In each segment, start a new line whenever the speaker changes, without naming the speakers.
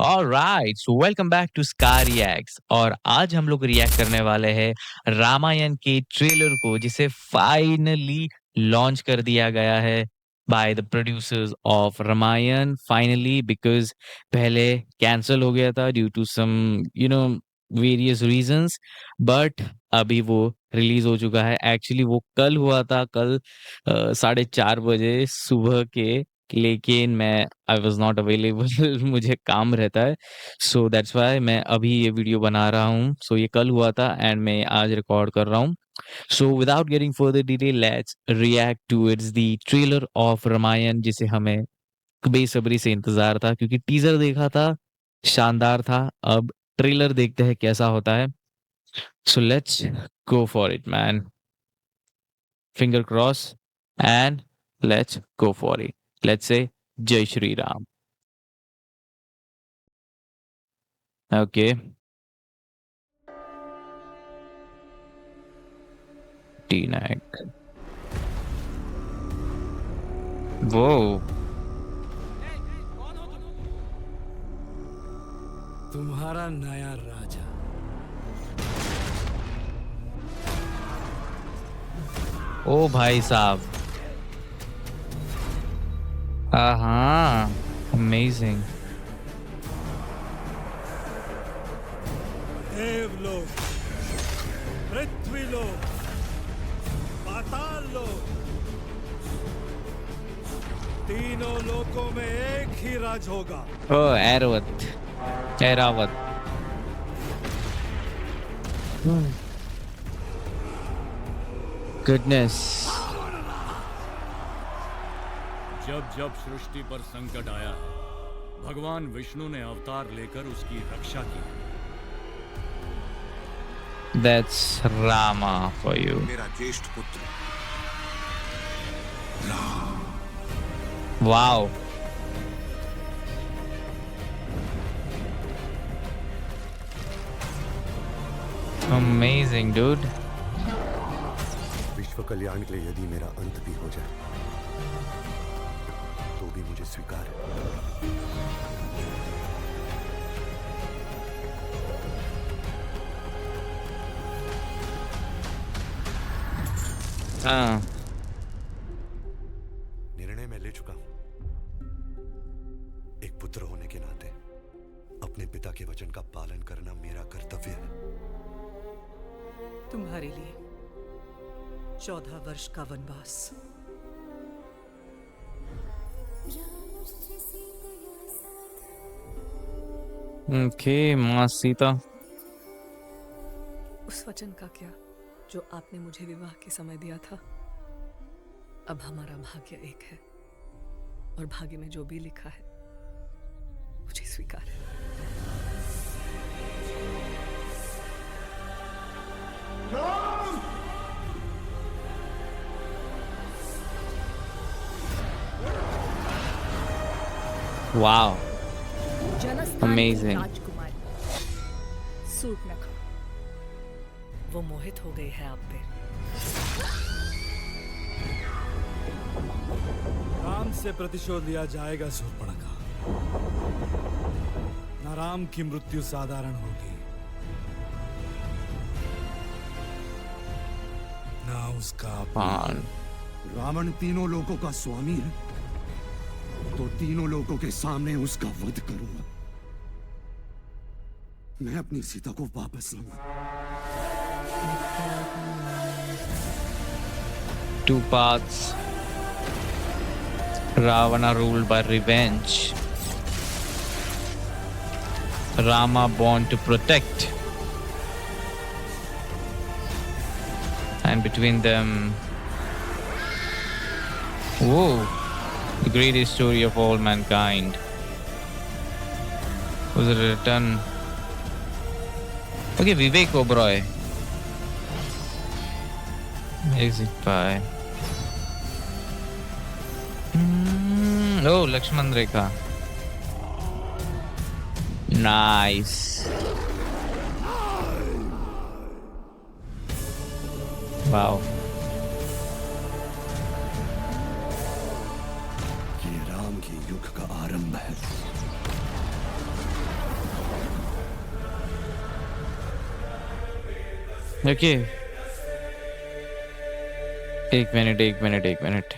Alright, so welcome back to Scar Reacts. और आज हम लोग रिएक्ट करने वाले हैं रामायण के ट्रेलर को, जिसे फाइनली लॉन्च कर दिया गया है by the producers of Ramayana. Finally, because पहले कैंसिल हो गया था due to some various reasons, but अभी वो रिलीज हो चुका है। एक्चुअली वो कल हुआ था, कल 4:30 बजे सुबह के, लेकिन मैं आई वॉज नॉट अवेलेबल मुझे काम रहता है, सो दैट्स वाई मैं अभी ये वीडियो बना रहा हूँ। सो ये कल हुआ था एंड मैं आज रिकॉर्ड कर रहा हूँ। So without getting further detail, let's react towards the trailer of Ramayana, जिसे हमें बेसब्री से इंतजार था, क्योंकि टीजर देखा था, शानदार था। अब ट्रेलर देखते हैं कैसा होता है। So let's go for it man, finger cross, and let's go for it. Let's say Jai Shri Ram. Okay. T-Nack. Whoa.
तुम्हारा नया राजा।
ओ भाई साहब, हाँ, अमेजिंग।
देवलोक, पृथ्वीलोक, पाताल लोक, तीनों लोकों में एक ही राज होगा।
ओ ऐरावत, ऐरावत। गुडनेस।
जब जब सृष्टि पर संकट आया है, भगवान विष्णु ने अवतार लेकर उसकी रक्षा की।
That's Rama for you.
मेरा ज्येष्ठ पुत्र
Wow. Amazing, dude.
विश्व कल्याण के लिए यदि मेरा अंत भी हो जाए तो भी मुझे स्वीकार है।
हाँ,
निर्णय मैं ले चुका हूं। एक पुत्र होने के नाते अपने पिता के वचन का पालन करना मेरा कर्तव्य है।
तुम्हारे लिए 14 वर्ष का वनवास।
okay, माँ सीता।
उस वचन का क्या जो आपने मुझे विवाह के समय दिया था। अब हमारा भाग्य एक है, और भाग्य में जो भी लिखा है मुझे स्वीकार है।
Wow.
जनस्थान की
Amazing.
राजकुमारी सूर्पनखा।
वो मोहित हो गई है आप पे।
राम से प्रतिशोध लिया जाएगा शूर्पणखा। न राम की मृत्यु साधारण होगी, न उसका
पान।
रावण तीनों लोकों का स्वामी है, तो तीनों लोकों के सामने उसका वध करूंगा। मैं अपनी सीता को वापस लाऊंगा।
Two paths. Ravana ruled by revenge. Rama born to protect. And between them, whoa, the greatest story of all mankind was a return. Okay, Vivek Oberoi. Exit by. Oh, Lakshman Rekha. Nice. Wow.
ये राम के युग का आरंभ है।
Okay, 1 minute, 1 minute, 1 minute.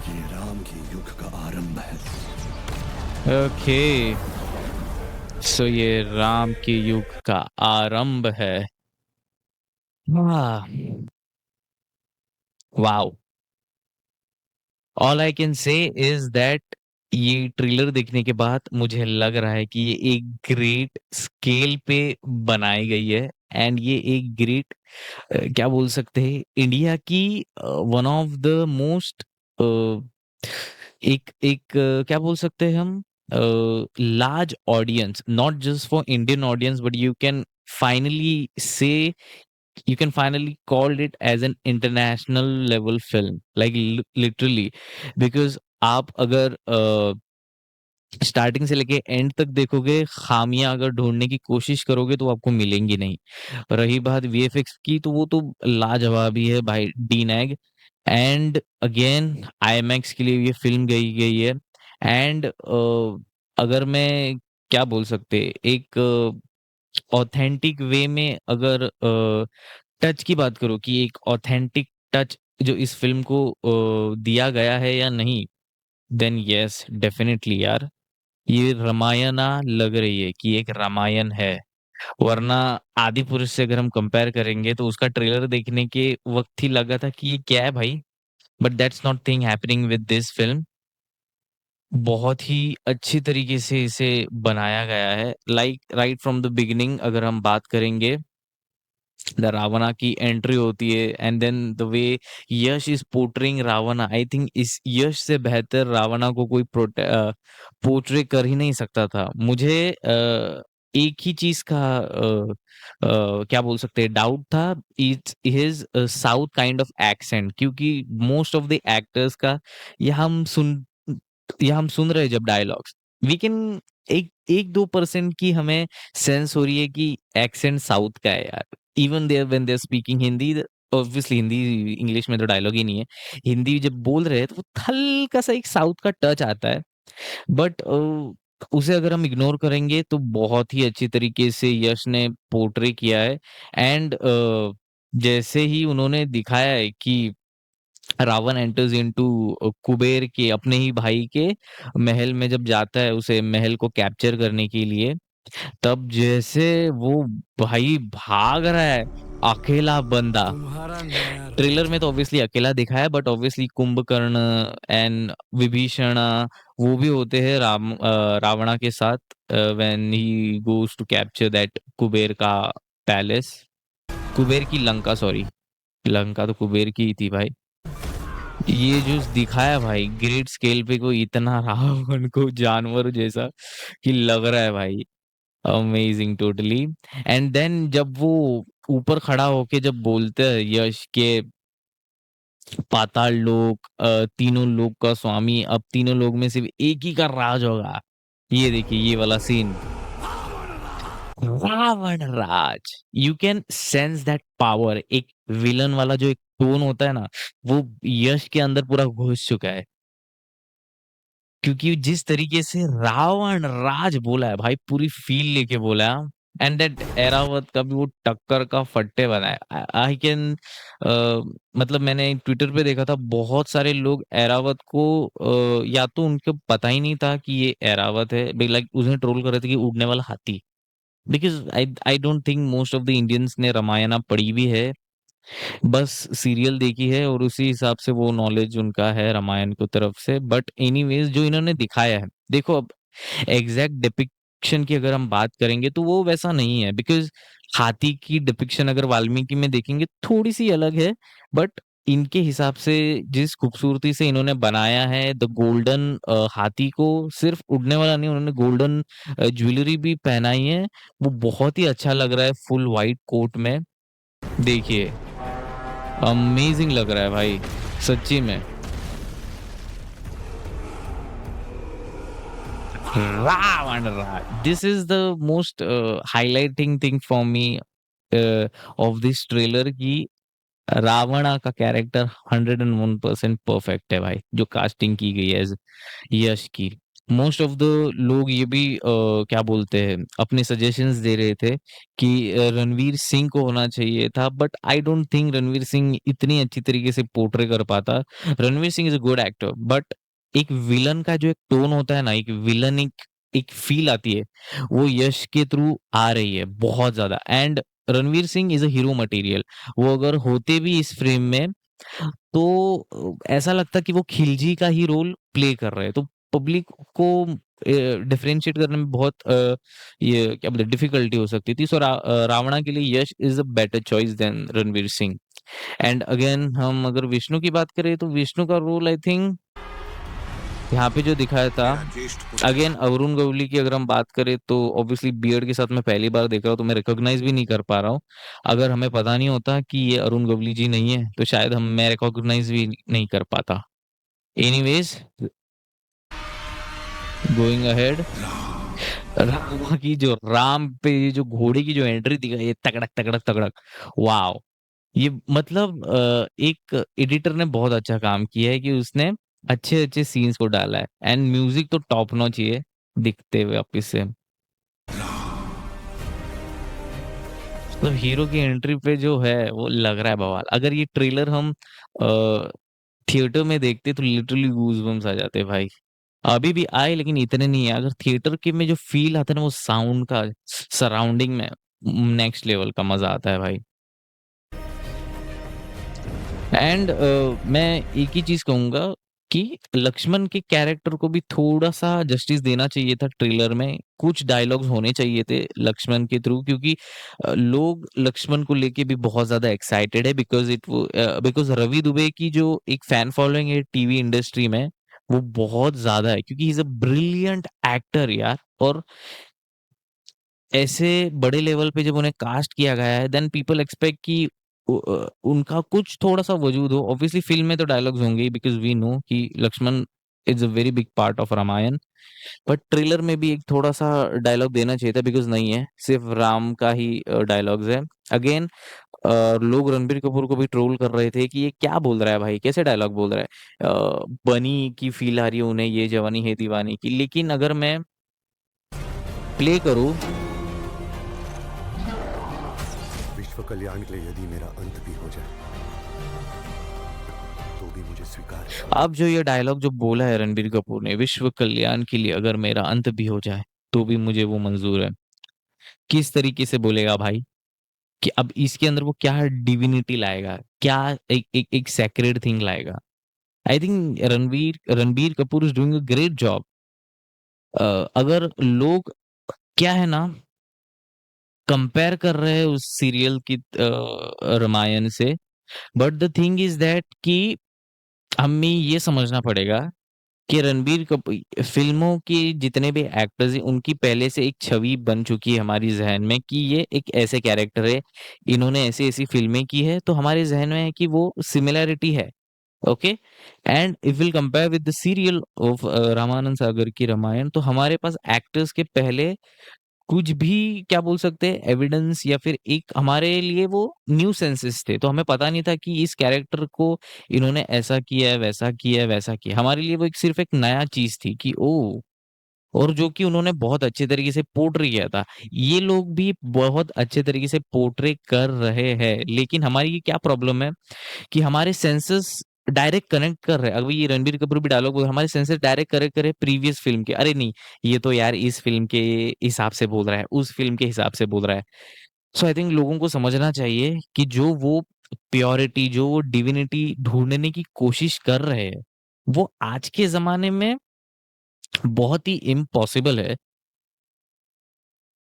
ये राम के युग का आरंभ है।
ओके, सो ये राम के युग का आरंभ है। वाह! वाओ! ऑल आई कैन से इज़ दैट ये ट्रेलर देखने के बाद मुझे लग रहा है कि ये एक ग्रेट स्केल पे बनाई गई है एंड ये एक ग्रेट क्या बोल सकते हैं इंडिया की वन ऑफ द मोस्ट एक एक क्या बोल सकते हैं हम large audience not just for Indian audience but you can finally call it as an international level film like literally because आप अगर स्टार्टिंग से लेके एंड तक देखोगे खामियां अगर ढूंढने की कोशिश करोगे तो आपको मिलेंगी नहीं। रही बात वीएफएक्स की तो वो तो लाजवाब ही है भाई D nag and again IMAX के लिए ये फिल्म गई गई है एंड अगर मैं क्या बोल सकते एक ऑथेंटिक वे में अगर टच की बात करो कि एक ऑथेंटिक टच जो इस फ़िल्म को दिया गया है या नहीं, देन येस डेफ़िनिटली यार, ये रामायणा लग रही है कि एक रामायण है। वरना आदिपुरुष से अगर हम कंपेयर करेंगे तो उसका ट्रेलर देखने के वक़्त ही लगा था कि ये क्या है भाई? But that's not thing happening with this film. बहुत ही अच्छी तरीके से इसे बनाया गया है। Like right from the beginning अगर हम बात करेंगे द रावणा की एंट्री होती है and then the way Yash is portraying Ravana I think इस यश से बेहतर रावणा को कोई पोर्ट्रे कर ही नहीं सकता था मुझे एक ही चीज का क्या बोल सकते हैं डाउट था it's his south kind of accent क्योंकि मोस्ट ऑफ द एक्टर्स का ये हम सुन रहे हैं जब डायलॉग्स वी कैन एक 1-2% की हमें सेंस हो रही है कि एक्सेंट साउथ का है यार even there when they are speaking Hindi obviously Hindi English में तो डायलॉग ही नहीं है हिंदी जब बोल रहे हैं तो वो हल्का सा एक साउथ का टच आता है बट उसे अगर हम इग्नोर करेंगे तो बहुत ही अच्छी तरीके से यश ने पोर्ट्रे किया है एंड जैसे ही उन्होंने दिखाया है कि रावण एंटर्स इनटू कुबेर के अपने ही भाई के महल में जब जाता है उसे महल को कैप्चर करने के लिए तब जैसे वो भाई भाग रहा है अकेला बंदा
तुम्हारा नया
ट्रेलर
राज
में तो ऑब्वियसली अकेला दिखा है but obviously Kumbhakarna and Vibhishana वो भी होते हैं रावणा के साथ when he goes to capture that Kubera का पैलेस कुबेर की लंका सॉरी लंका तो कुबेर की ही थी भाई ये जो दिखाया भाई ग्रेट स्केल पे कोई इतना रावण को जानवर जैसा कि लग रहा है भाई अमेजिंग टोटली एंड देन जब वो ऊपर खड़ा होके जब बोलते हैं यश के पाताल लोक तीनों लोक का स्वामी अब तीनों लोक में सिर्फ एक ही का राज होगा ये देखिए ये वाला सीन रावण राज you can sense that power एक विलन वाला जो एक टोन होता है ना वो यश के अंदर पूरा घुस चुका है क्योंकि जिस तरीके से रावण राज बोला है भाई पूरी फील लेके बोला है एंड दैट एरावत का भी वो टक्कर का फट्टे बना है आई कैन मतलब मैंने ट्विटर पे देखा था बहुत सारे लोग एरावत को या तो उनको पता ही नहीं था कि ये एरावत है लाइक उन्हें ट्रोल कर रहे थे कि उड़ने वाला हाथी because I don't think most of the Indians ने रामायणा पढ़ी भी है बस सीरियल देखी है और उसी हिसाब से वो नॉलेज उनका है रामायण की तरफ से बट एनीवेज जो इन्होंने दिखाया है देखो अब एग्जैक्ट डिपिक्शन की अगर हम बात करेंगे तो वो वैसा नहीं है बिकॉज हाथी की डिपिक्शन अगर वाल्मीकि में देखेंगे थोड़ी सी अलग है बट इनके हिसाब से जिस खूबसूरती से इन्होंने बनाया है द गोल्डन हाथी को सिर्फ उड़ने वाला नहीं उन्होंने गोल्डन ज्वेलरी भी पहनाई है वो बहुत ही अच्छा लग रहा है फुल व्हाइट कोट में देखिए अमेजिंग लग रहा है भाई सच्ची में रावण राज this is the most highlighting thing for me of this trailer की रावणा का कैरेक्टर 101% परफेक्ट है भाई जो कास्टिंग की गई है यश की मोस्ट ऑफ द लोग ये भी क्या बोलते हैं अपने सजेशंस दे रहे थे कि रणवीर सिंह को होना चाहिए था, but I don't think Ranveer Singh इतनी अच्छी तरीके से पोर्ट्रे कर पाता। Ranveer Singh is a good actor, but एक विलन का जो एक टोन होता है ना, एक विलन एक एक फील आती है, वो यश के थ्रू आ रही है बहुत ज्यादा। And Ranveer Singh is a hero material. वो अगर होते भी इस फ्रेम में तो ऐसा लगता कि वो खिलजी का ही रोल प्ले कर रहे हैं, तो पब्लिक को डिफरेंशिएट करने में बहुत ये क्या बोलते डिफिकल्टी हो सकती थी। सो रावणा के लिए Yash is a better choice than Ranveer Singh. And again हम अगर विष्णु की बात करें तो विष्णु का रोल आई थिंक यहाँ पे जो दिखाया था, अगेन अरुण गवली की अगर हम बात करें तो ऑब्वियसली बियर्ड के साथ मैं पहली बार देख रहा हूँ, तो मैं रिकॉग्नाइज भी नहीं कर पा रहा हूँ। अगर हमें पता नहीं होता कि ये अरुण गवली जी नहीं है तो शायद मैं रिकॉग्नाइज भी नहीं कर पाता। एनीवेज, गोइंग अहेड, राम की जो राम पे ये जो घोड़े की जो एंट्री दिखाई है, तगड़क तगड़क तगड़क, वाओ! ये मतलब एक एडिटर ने बहुत अच्छा काम किया है कि उसने अच्छे-अच्छे सीन्स को डाला है। एंड म्यूजिक तो टॉप नॉच ही है दिखते हुए वापिस से। मतलब हीरो की एंट्री पे जो है वो लग रहा है बवाल। अगर ये ट्रेलर हम थिएटर में देखते तो लिटरली गूज़बम्प्स आ जाते भाई। अभी भी आए लेकिन इतने नहीं है। अगर थिएटर के में जो फ़ील आता है ना वो साउंड का सराउंडिंग में नेक्स्ट लेवल का मज़ा आता है भाई। एंड मैं एक ही चीज़ कहूँगा कि लक्ष्मण के कैरेक्टर को भी थोड़ा-सा जस्टिस देना चाहिए था ट्रेलर में। कुछ डायलॉग्स होने चाहिए थे लक्ष्मण के थ्रू, क्योंकि लोग लक्ष्मण को लेके भी बहुत ज़्यादा एक्साइटेड है बिकॉज़ रवि दुबे की जो एक फैन फॉलोइंग है टीवी इंडस्ट्री में, वो बहुत ज़्यादा है क्योंकि he is a brilliant actor यार। और ऐसे बड़े लेवल पे जब उन्हें कास्ट किया गया है देन पीपल एक्सपेक्ट कि उनका कुछ थोड़ा-सा वजूद हो। ऑब्वियसली फ़िल्म में तो डायलॉग्स होंगे ही बिकॉज़ वी नो कि Lakshmana is a very big part of Ramayana. But trailer में भी एक थोड़ा-सा डायलॉग देना चाहिए था बिकॉज़ नहीं है, सिर्फ़ राम का ही डायलॉग्स है। अगेन लोग रणबीर कपूर को भी ट्रोल कर रहे थे कि ये क्या बोल रहा है भाई, कैसे डायलॉग बोल रहा है? बनी की फ़ील आ रही है उन्हें, ये जवानी है दीवानी की। लेकिन अगर मैं प्ले करूँ
विश्व कल्याण के लिए यदि मेरा अंत भी हो जाए तो भी मुझे स्वीकार है।
अब जो ये डायलॉग जो बोला है रणबीर कपूर ने, विश्व कल्याण के लिए अगर मेरा अंत भी हो जाए, तो भी मुझे वो मंज़ूर है। किस तरीके से बोलेगा भाई? कि अब इसके अंदर वो क्या डिविनिटी लाएगा? क्या एक एक एक सेक्रेड थिंग लाएगा? I think Ranbir Kapoor is doing a great job. अगर लोग क्या है ना कंपेयर कर रहे हैं उस सीरियल की रामायण से, but the thing is that कि हमें ये समझना पड़ेगा कि रणबीर कपूर फ़िल्मों के जितने भी एक्टर्स हैं, उनकी पहले से एक छवि बन चुकी है हमारी ज़हन में कि ये एक ऐसे कैरेक्टर है, इन्होंने ऐसी-ऐसी फ़िल्में की है, तो हमारे ज़हन में है कि वो सिमिलैरिटी है, okay? And if will compare with the serial of Ramanand Sagar की रामायण, तो हमारे पास एक्टर्स के पहले कुछ भी क्या बोल सकते हैं एविडेंस या फिर एक हमारे लिए वो न्यू सेंसेस थे। तो हमें पता नहीं था कि इस कैरेक्टर को इन्होंने ऐसा किया है, वैसा किया है, वैसा किया है। हमारे लिए वो एक सिर्फ़ एक नया चीज़ थी कि ओह! और जो कि उन्होंने बहुत अच्छे तरीके से पोर्ट्रे किया था। ये लोग भी बहुत अच्छे तरीके से पोर्ट्रे कर रहे हैं, लेकिन हमारी ये क्या प्रॉब्लम है कि हमारे सेंसेस डायरेक्ट कनेक्ट कर रहे हैं। अभी ये रणबीर कपूर भी डायलॉग बोल हमारे सेंसेस डायरेक्ट कनेक्ट कर रहे हैं प्रीवियस फ़िल्म के। अरे नहीं, ये तो यार इस फ़िल्म के हिसाब से बोल रहा है, उस फ़िल्म के हिसाब से बोल रहा है। सो आई थिंक लोगों को समझना चाहिए कि जो वो प्योरिटी, जो वो डिविनिटी ढूँढने की कोशिश कर रहे हैं, वो आज के ज़माने में बहुत ही इम्पॉसिबल है।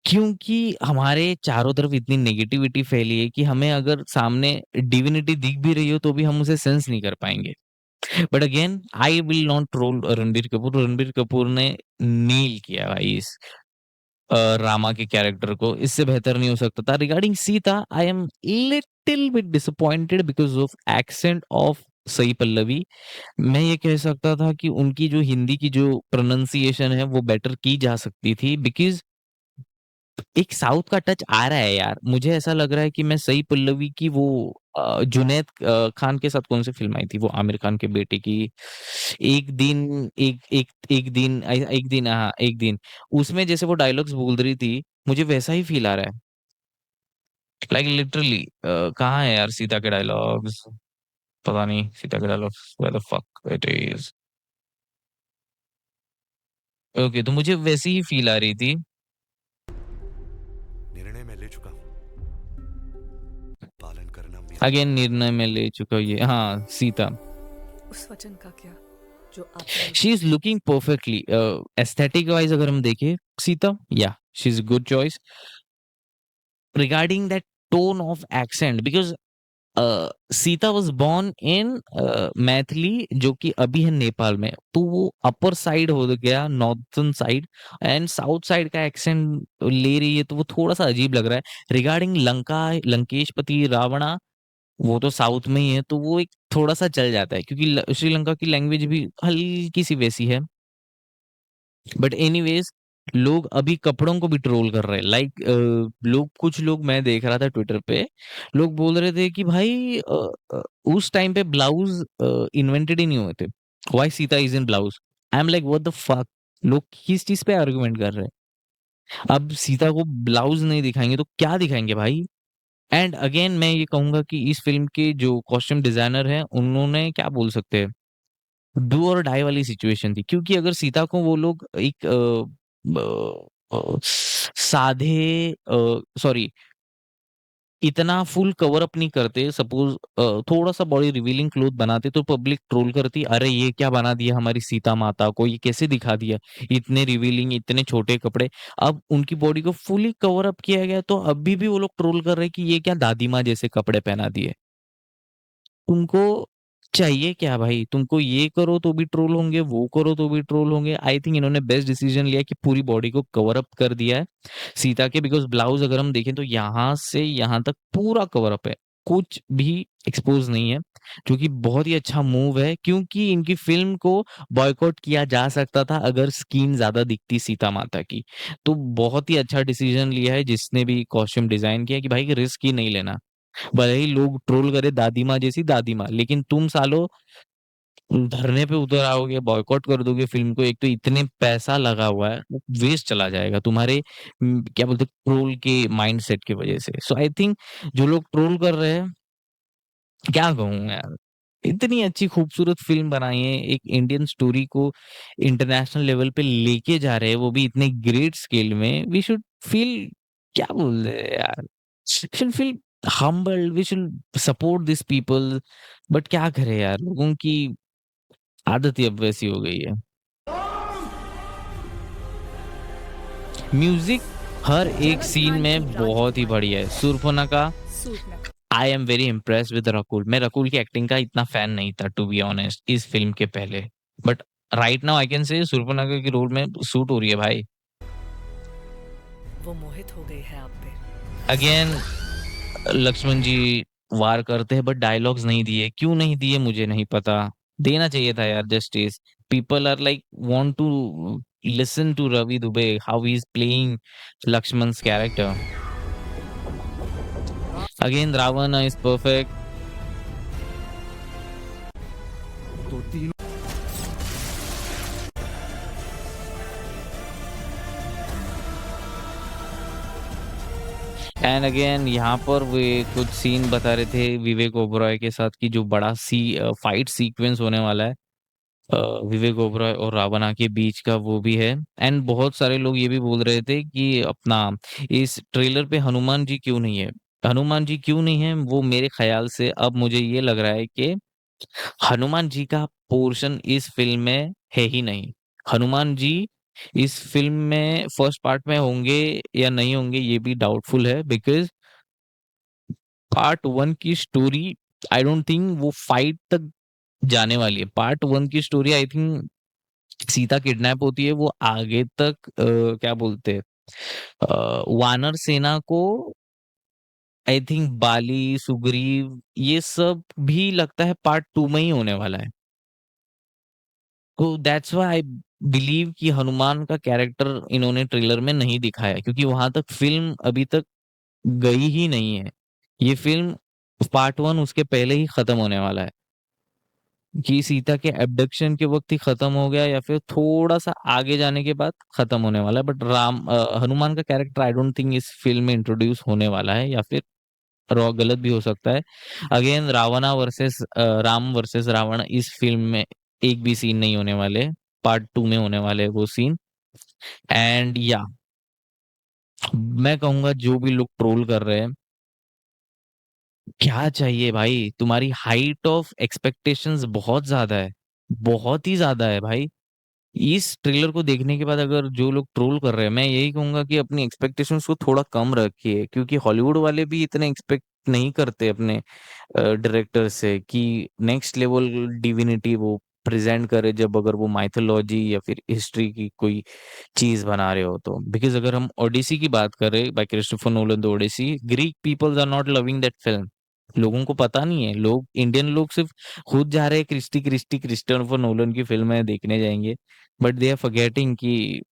क्योंकि हमारे चारों तरफ इतनी नेगेटिविटी फैली है कि हमें अगर सामने डिविनिटी दिख भी रही हो तो भी हम उसे सेंस नहीं कर पाएँगे। But again I will not troll Ranbir Kapoor. Ranbir Kapoor ने नील किया भाई इस रामा के कैरेक्टर को। इससे बेहतर नहीं हो सकता था। Regarding Sita I am little bit disappointed because of accent of Sai Pallavi. मैं ये कह सकता था कि उनकी जो हिंदी की जो प्रोनंसिएशन है वो बेटर की जा सकती थी बिकॉज़ एक साउथ का टच आ रहा है यार। मुझे ऐसा लग रहा है कि मैं सई पल्लवी की वो जुनैद खान के साथ कौन सी फ़िल्म आई थी वो आमिर खान के बेटे की? एक दिन एक एक एक दिन एक दिन हाँ, एक दिन। उसमें जैसे वो डायलॉग्स बोल रही थी, मुझे वैसा ही फ़ील आ रहा है। लाइक लिटरली कहाँ है यार सीता के डायलॉग्स? पता नहीं सीता के dialogues where the fuck it is. Okay, तो मुझे वैसी ही फ़ील आ रही थी।
निर्णय मैं ले चुका हूं, पालन करना मेरा
अगेन निर्णय मैं ले चुका हूँ ये हाँ, सीता।
उस वचन का क्या जो आपने
she is looking perfectly aesthetic wise अगर हम देखें सीता, या she is a good choice. Regarding that tone of accent because Sita was born in Maithili जो कि अभी है नेपाल में। तो वो अपर साइड हो गया northern side and south side का एक्सेंट ले रही है तो वो थोड़ा-सा अजीब लग रहा है। रिगार्डिंग लंकेशपति रावणा वो तो साउथ में ही है तो वो एक थोड़ा-सा चल जाता है क्योंकि श्रीलंका की लैंग्वेज भी हल्की-सी वैसी है। बट एनीवेज लोग अभी कपड़ों को भी ट्रोल कर रहे हैं लाइक कुछ लोग मैं देख रहा था ट्विटर पे लोग बोल रहे थे कि भाई उस टाइम पे ब्लाउज इन्वेंटेड ही नहीं हुए थे why Sita is in blouse I am like what the fuck लोग किस चीज पे आर्गुमेंट कर रहे हैं अब सीता को ब्लाउज नहीं दिखाएंगे तो क्या दिखाएंगे भाई एंड अगेन मैं ये कहूंगा कि इस फिल्म के जो कॉस्ट्यूम डिजाइनर हैं उन्होंने क्या बोल सकते हैं डू और डाई वाली सिचुएशन थी क्योंकि अगर सीता को वो लोग एक साधे सॉरी इतना फुल कवर अप नहीं करते सपोज थोड़ा सा बॉडी रिवीलिंग क्लोथ बनाते तो पब्लिक ट्रोल करती अरे ये क्या बना दिया हमारी सीता माता को ये कैसे दिखा दिया इतने रिवीलिंग इतने छोटे कपड़े अब उनकी बॉडी को फुली कवर अप किया गया तो अभी भी वो लोग ट्रोल कर रहे हैं कि ये क्या दादी माँ जैसे कपड़े पहना दिए तुमको चाहिए क्या भाई? तुमको ये करो तो भी ट्रोल होंगे, वो करो तो भी ट्रोल होंगे। आई थिंक इन्होंने बेस्ट डिसीजन लिया कि पूरी बॉडी को कवर अप कर दिया है सीता के बिकॉज़ ब्लाउज़ अगर हम देखें तो यहाँ से यहाँ तक पूरा कवर अप है। कुछ भी एक्सपोज़ नहीं है, जो कि बहुत ही अच्छा मूव है क्योंकि इनकी फ़िल्म को बॉयकॉट किया जा सकता था अगर स्किन ज़्यादा दिखती सीता माता की। तो बहुत ही अच्छा डिसीजन लिया है जिसने भी कॉस्ट्यूम डिज़ाइन किया कि भाई रिस्क ही नहीं लेना। भले ही लोग ट्रोल करे दादी माँ जैसी दादी माँ, लेकिन तुम सालों धरने पे उतर आओगे, बॉयकॉट कर दोगे फ़िल्म को, एक तो इतने पैसा लगा हुआ है, वेस्ट चला जाएगा तुम्हारे क्या बोलते हैं ट्रोल के माइंडसेट की वजह से। सो आई थिंक जो लोग ट्रोल कर रहे हैं, क्या कहूँ यार? इतनी अच्छी खूबसूरत फ़िल्म बनाई है, एक इंडियन स्टोरी को इंटरनेशनल लेवल पे लेके जा रहे हैं, वो भी इतने ग्रेट स्केल में। वी शुड फील क्या बोल रहे हैं यार? We should feel humbled, we should support this people but क्या करें यार, लोगों की आदत ही अब वैसी हो गई है। म्यूज़िक हर एक सीन में बहुत ही बढ़िया है। शूरपणखा
सूट न करो
I am very impressed with Rakul. मैं रकुल की एक्टिंग का इतना फैन नहीं था टू बी ऑनेस्ट इस फ़िल्म के पहले। But right now I can say Shurpanakha के रोल में सूट हो रही है भाई।
वो मोहित हो गई है आप पे
अगेन लक्ष्मण जी वार करते हैं बट डायलॉग्स नहीं दिए। क्यों नहीं दिए मुझे नहीं पता। देना चाहिए था यार justice. People are like want to listen to Ravi Dubey how he is playing Lakshman's character. Again Ravan is perfect.
तो तीनों
एंड अगेन यहाँ पर वे कुछ सीन बता रहे थे विवेक ओबरॉय के साथ कि जो बड़ा फाइट सीक्वेंस होने वाला है विवेक ओबरॉय और रावणा के बीच का वो भी है एंड बहुत सारे लोग ये भी बोल रहे थे कि अपना इस ट्रेलर पे हनुमान जी क्यों नहीं है। हनुमान जी क्यों नहीं है वो मेरे ख्याल से अब मुझे ये लग रहा है कि हनुमान जी का पोर्शन इस फ़िल्म में है ही नहीं। हनुमान जी इस फ़िल्म में फर्स्ट पार्ट में होंगे या नहीं होंगे ये भी डाउटफुल है बिकॉज़ पार्ट 1 की स्टोरी आई डोंट थिंक वो फाइट तक जाने वाली है। पार्ट 1 की story I think Sita kidnap होती है वो आगे तक क्या बोलते हैं वानर सेना को आई थिंक बाली, सुग्रीव ये सब भी लगता है पार्ट 2 में ही होने वाला है। तो दैट्स व्हाई आई बिलीव कि हनुमान का कैरेक्टर इन्होंने ट्रेलर में नहीं दिखाया क्योंकि वहां तक फिल्म अभी तक गई ही नहीं है। ये फिल्म पार्ट 1 उसके पहले ही खत्म होने वाला है कि सीता के एब्डक्शन के वक्त ही खत्म हो गया या फिर थोड़ा सा आगे जाने के बाद खत्म होने वाला है। बट हनुमान का कैरेक्टर आई डोंट थिंक इस फिल्म में इंट्रोड्यूस होने वाला है, या फिर गलत भी हो सकता है। Again Ravana versus Ram versus Ravan इस फिल्म में एक भी सीन नहीं होने वाले, पार्ट 2 में होने वाले हैं वो सीन। एंड या मैं कहूंगा जो भी लोग ट्रोल कर रहे हैं, क्या चाहिए भाई? तुम्हारी हाइट ऑफ एक्सपेक्टेशंस बहुत ज्यादा है, बहुत ही ज्यादा है भाई। इस ट्रेलर को देखने के बाद अगर जो लोग ट्रोल कर रहे हैं, मैं यही कहूंगा कि अपनी एक्सपेक्टेशंस को थोड़ा कम रखिए, क्योंकि हॉलीवुड वाले भी इतने एक्सपेक्ट नहीं करते अपने डायरेक्टर से कि नेक्स्ट लेवल डिविनिटी वो प्रेजेंट करे, जब अगर वो माइथोलॉजी या फिर हिस्ट्री की कोई चीज बना रहे हो तो। बिकॉज अगर हम ओडिसी की बात करें by Christopher Nolan, the Odyssey, Greek peoples are not loving that film. लोगों को पता नहीं है, लोग इंडियन लोग सिर्फ खुद जा रहे हैं क्रिस्टोफर नोलन की फिल्में देखने जाएंगे, बट दे आर फॉरगेटिंग कि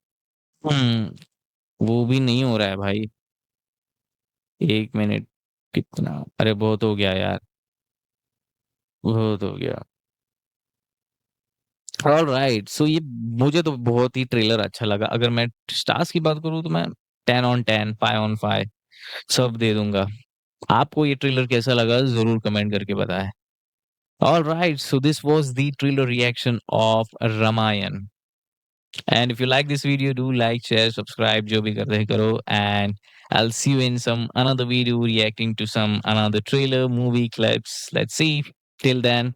वो भी नहीं हो रहा है भाई। 1 मिनट कितना, अरे बहुत हो गया यार, बहुत हो गया। ऑल राइट, सो ये मुझे तो बहुत ही ट्रेलर अच्छा लगा। अगर मैं स्टार्स की बात करूँ तो मैं 10/10, 5/5 सब दे दूंगा। आपको ये ट्रेलर कैसा लगा जरूर कमेंट करके बताएं। All right, so this was the trailer reaction of Ramayana. And if you like this video, do like, share, subscribe, जो भी करते हैं करो, and I'll see you in some another video reacting to some another trailer, movie clips. Let's see. Till then,